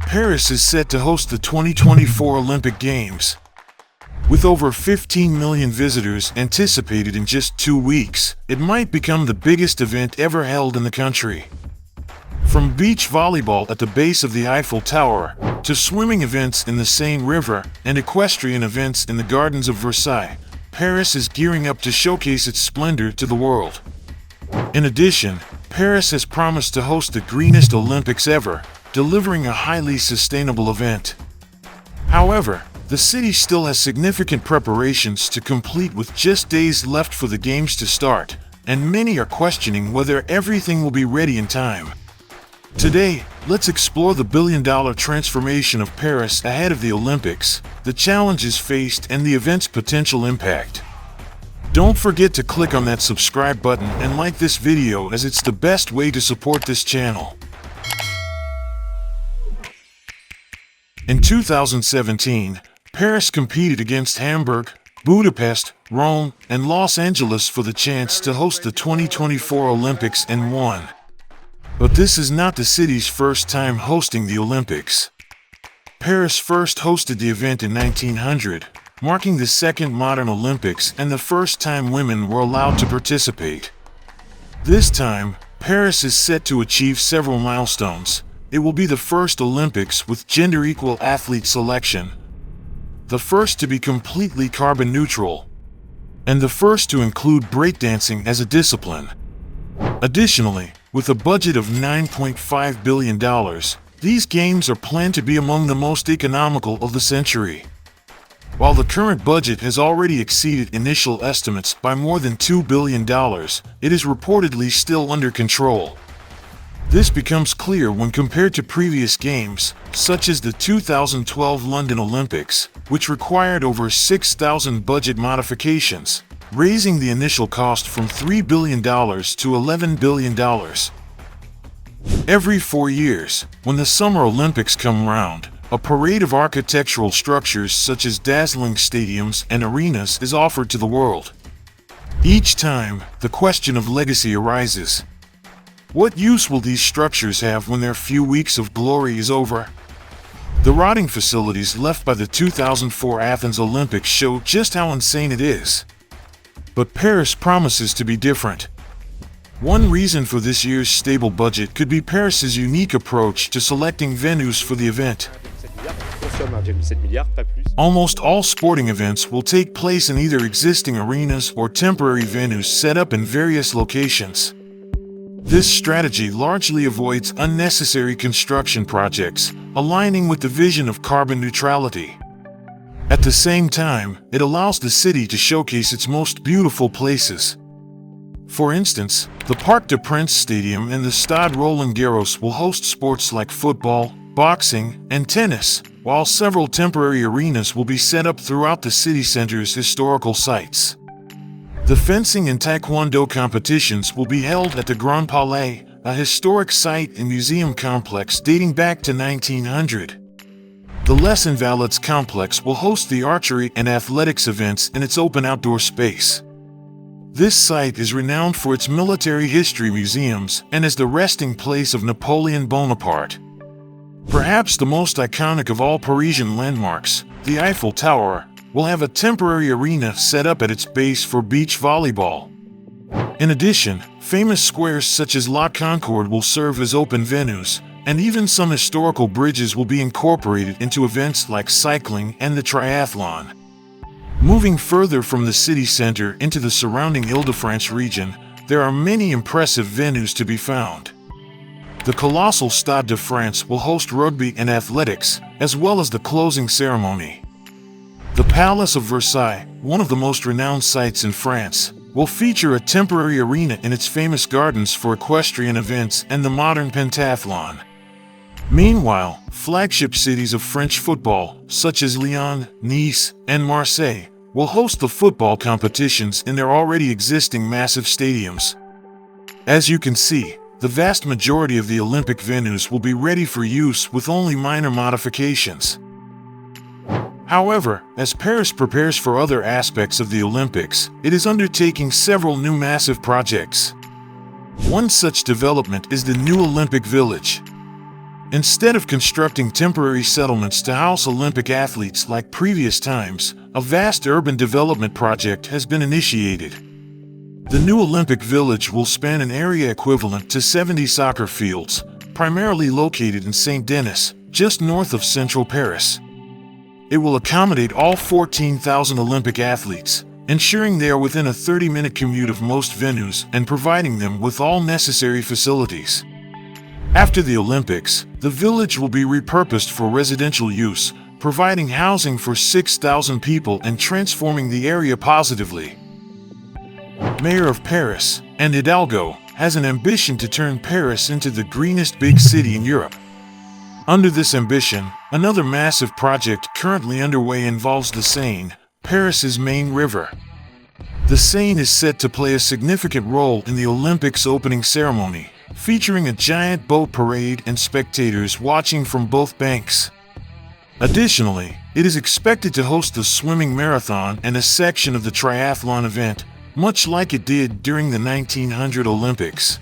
Paris is set to host the 2024 Olympic Games. With over 15 million visitors anticipated in just 2 weeks, it might become the biggest event ever held in the country. From beach volleyball at the base of the Eiffel Tower, to swimming events in the Seine River and equestrian events in the Gardens of Versailles, Paris is gearing up to showcase its splendor to the world. In addition, Paris has promised to host the greenest Olympics ever, delivering a highly sustainable event. However, the city still has significant preparations to complete with just days left for the games to start, and many are questioning whether everything will be ready in time. Today, let's explore the billion-dollar transformation of Paris ahead of the Olympics, the challenges faced, and the event's potential impact. Don't forget to click on that subscribe button and like this video, as it's the best way to support this channel. In 2017, Paris competed against Hamburg, Budapest, Rome, and Los Angeles for the chance to host the 2024 Olympics and won. But this is not the city's first time hosting the Olympics. Paris first hosted the event in 1900, marking the second modern Olympics and the first time women were allowed to participate. This time, Paris is set to achieve several milestones. It will be the first Olympics with gender-equal athlete selection, the first to be completely carbon neutral, and the first to include breakdancing as a discipline. Additionally, with a budget of $9.5 billion, these games are planned to be among the most economical of the century. While the current budget has already exceeded initial estimates by more than $2 billion, it is reportedly still under control. This becomes clear when compared to previous games, such as the 2012 London Olympics, which required over 6,000 budget modifications, raising the initial cost from $3 billion to $11 billion. Every 4 years, when the Summer Olympics come round, a parade of architectural structures such as dazzling stadiums and arenas is offered to the world. Each time, the question of legacy arises. What use will these structures have when their few weeks of glory is over? The rotting facilities left by the 2004 Athens Olympics show just how insane it is. But Paris promises to be different. One reason for this year's stable budget could be Paris's unique approach to selecting venues for the event. Almost all sporting events will take place in either existing arenas or temporary venues set up in various locations. This strategy largely avoids unnecessary construction projects, aligning with the vision of carbon neutrality. At the same time, it allows the city to showcase its most beautiful places. For instance, the Parc des Princes Stadium and the Stade Roland-Garros will host sports like football, boxing, and tennis, while several temporary arenas will be set up throughout the city center's historical sites. The fencing and taekwondo competitions will be held at the Grand Palais, a historic site and museum complex dating back to 1900. The Les Invalides complex will host the archery and athletics events in its open outdoor space. This site is renowned for its military history museums and as the resting place of Napoleon Bonaparte. Perhaps the most iconic of all Parisian landmarks, the Eiffel Tower, will have a temporary arena set up at its base for beach volleyball. In addition, famous squares such as La Concorde will serve as open venues, and even some historical bridges will be incorporated into events like cycling and the triathlon. Moving further from the city center into the surrounding Île-de-France region, there are many impressive venues to be found. The colossal Stade de France will host rugby and athletics, as well as the closing ceremony. The Palace of Versailles, one of the most renowned sites in France, will feature a temporary arena in its famous gardens for equestrian events and the modern pentathlon. Meanwhile, flagship cities of French football, such as Lyon, Nice, and Marseille, will host the football competitions in their already existing massive stadiums. As you can see, the vast majority of the Olympic venues will be ready for use with only minor modifications. However, as Paris prepares for other aspects of the Olympics, it is undertaking several new massive projects. One such development is the new Olympic Village. Instead of constructing temporary settlements to house Olympic athletes like previous times, a vast urban development project has been initiated. The new Olympic Village will span an area equivalent to 70 soccer fields, primarily located in Saint-Denis, just north of central Paris. It will accommodate all 14,000 Olympic athletes, ensuring they are within a 30-minute commute of most venues and providing them with all necessary facilities. After the Olympics, the village will be repurposed for residential use, providing housing for 6,000 people and transforming the area positively. Mayor of Paris, Anne Hidalgo, has an ambition to turn Paris into the greenest big city in Europe. Under this ambition, another massive project currently underway involves the Seine, Paris's main river. The Seine is set to play a significant role in the Olympics opening ceremony, featuring a giant boat parade and spectators watching from both banks. Additionally, it is expected to host the swimming marathon and a section of the triathlon event, much like it did during the 1900 Olympics.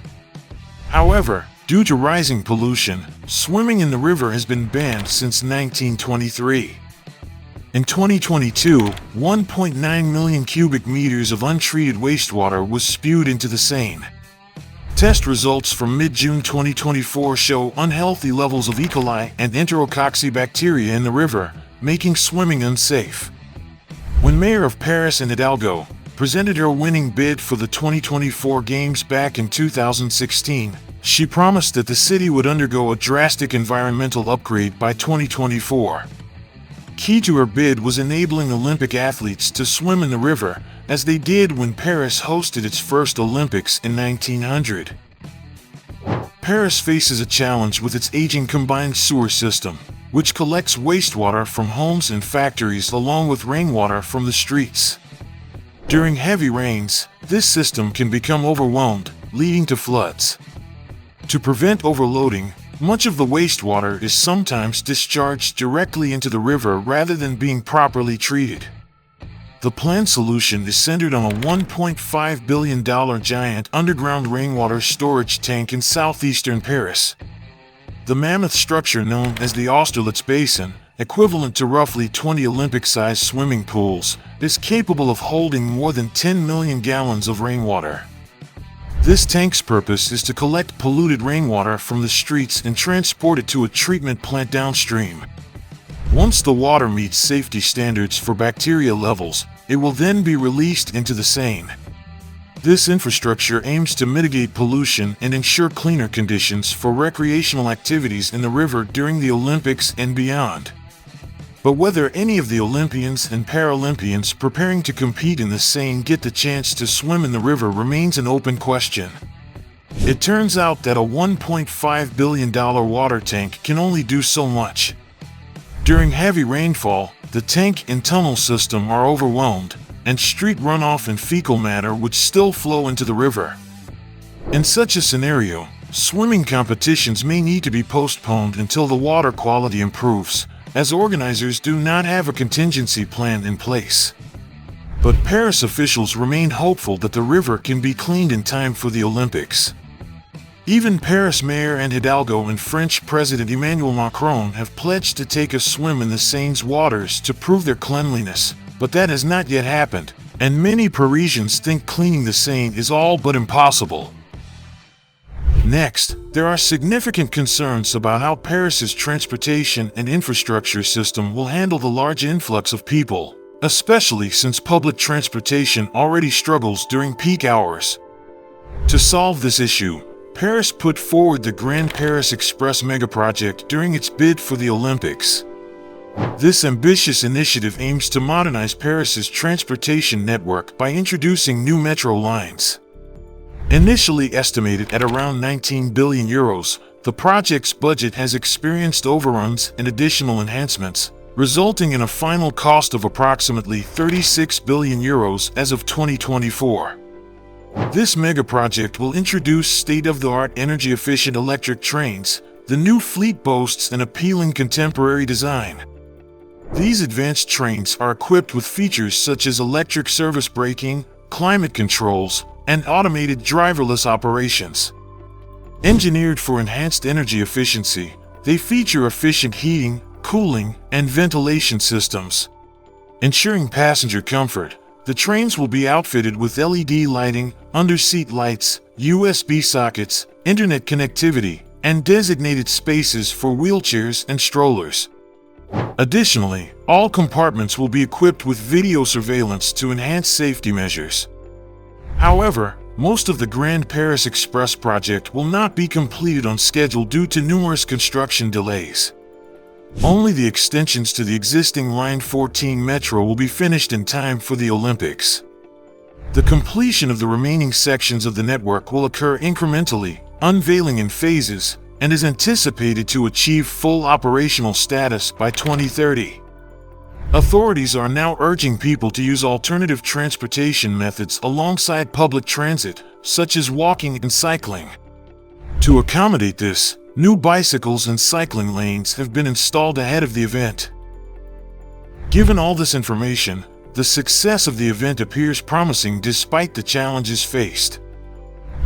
However, due to rising pollution, swimming in the river has been banned since 1923. In 2022, 1.9 million cubic meters of untreated wastewater was spewed into the Seine. Test results from mid-June 2024 show unhealthy levels of E. coli and enterococci bacteria in the river, making swimming unsafe. When Mayor of Paris Anne Hidalgo presented her winning bid for the 2024 Games back in 2016, she promised that the city would undergo a drastic environmental upgrade by 2024. Key to her bid was enabling Olympic athletes to swim in the river, as they did when Paris hosted its first Olympics in 1900. Paris faces a challenge with its aging combined sewer system, which collects wastewater from homes and factories along with rainwater from the streets. During heavy rains, this system can become overwhelmed, leading to floods. To prevent overloading, much of the wastewater is sometimes discharged directly into the river rather than being properly treated. The planned solution is centered on a $1.5 billion giant underground rainwater storage tank in southeastern Paris. The mammoth structure known as the Austerlitz Basin, equivalent to roughly 20 Olympic-sized swimming pools, is capable of holding more than 10 million gallons of rainwater. This tank's purpose is to collect polluted rainwater from the streets and transport it to a treatment plant downstream. Once the water meets safety standards for bacteria levels, it will then be released into the Seine. This infrastructure aims to mitigate pollution and ensure cleaner conditions for recreational activities in the river during the Olympics and beyond. But whether any of the Olympians and Paralympians preparing to compete in the Seine get the chance to swim in the river remains an open question. It turns out that a $1.5 billion water tank can only do so much. During heavy rainfall, the tank and tunnel system are overwhelmed, and street runoff and fecal matter would still flow into the river. In such a scenario, swimming competitions may need to be postponed until the water quality improves, as organizers do not have a contingency plan in place. But Paris officials remain hopeful that the river can be cleaned in time for the Olympics. Even Paris Mayor Anne Hidalgo and French President Emmanuel Macron have pledged to take a swim in the Seine's waters to prove their cleanliness, but that has not yet happened, and many Parisians think cleaning the Seine is all but impossible. Next, there are significant concerns about how Paris's transportation and infrastructure system will handle the large influx of people, especially since public transportation already struggles during peak hours. To solve this issue, Paris put forward the Grand Paris Express megaproject during its bid for the Olympics. This ambitious initiative aims to modernize Paris's transportation network by introducing new metro lines. Initially estimated at around 19 billion euros, the project's budget has experienced overruns and additional enhancements, resulting in a final cost of approximately 36 billion euros as of 2024. This megaproject will introduce state-of-the-art energy-efficient electric trains. The new fleet boasts an appealing contemporary design. These advanced trains are equipped with features such as electric service braking, climate controls, and automated driverless operations. Engineered for enhanced energy efficiency, They feature efficient heating, cooling, and ventilation systems. Ensuring passenger comfort, the trains will be outfitted with LED lighting, under-seat lights, USB sockets, internet connectivity, and designated spaces for wheelchairs and strollers. Additionally, all compartments will be equipped with video surveillance to enhance safety measures. However, most of the Grand Paris Express project will not be completed on schedule due to numerous construction delays. Only the extensions to the existing Line 14 metro will be finished in time for the Olympics. The completion of the remaining sections of the network will occur incrementally, unveiling in phases, and is anticipated to achieve full operational status by 2030. Authorities are now urging people to use alternative transportation methods alongside public transit, such as walking and cycling. To accommodate this, new bicycles and cycling lanes have been installed ahead of the event. Given all this information, the success of the event appears promising despite the challenges faced.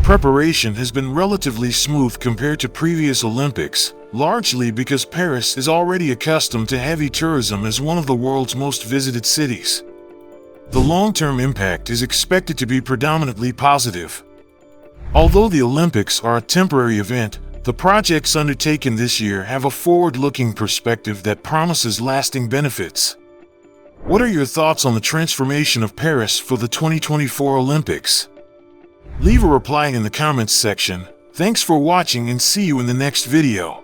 Preparation has been relatively smooth compared to previous Olympics, largely because Paris is already accustomed to heavy tourism as one of the world's most visited cities. The long-term impact is expected to be predominantly positive. Although the Olympics are a temporary event, the projects undertaken this year have a forward-looking perspective that promises lasting benefits. What are your thoughts on the transformation of Paris for the 2024 Olympics? Leave a reply in the comments section. Thanks for watching and see you in the next video.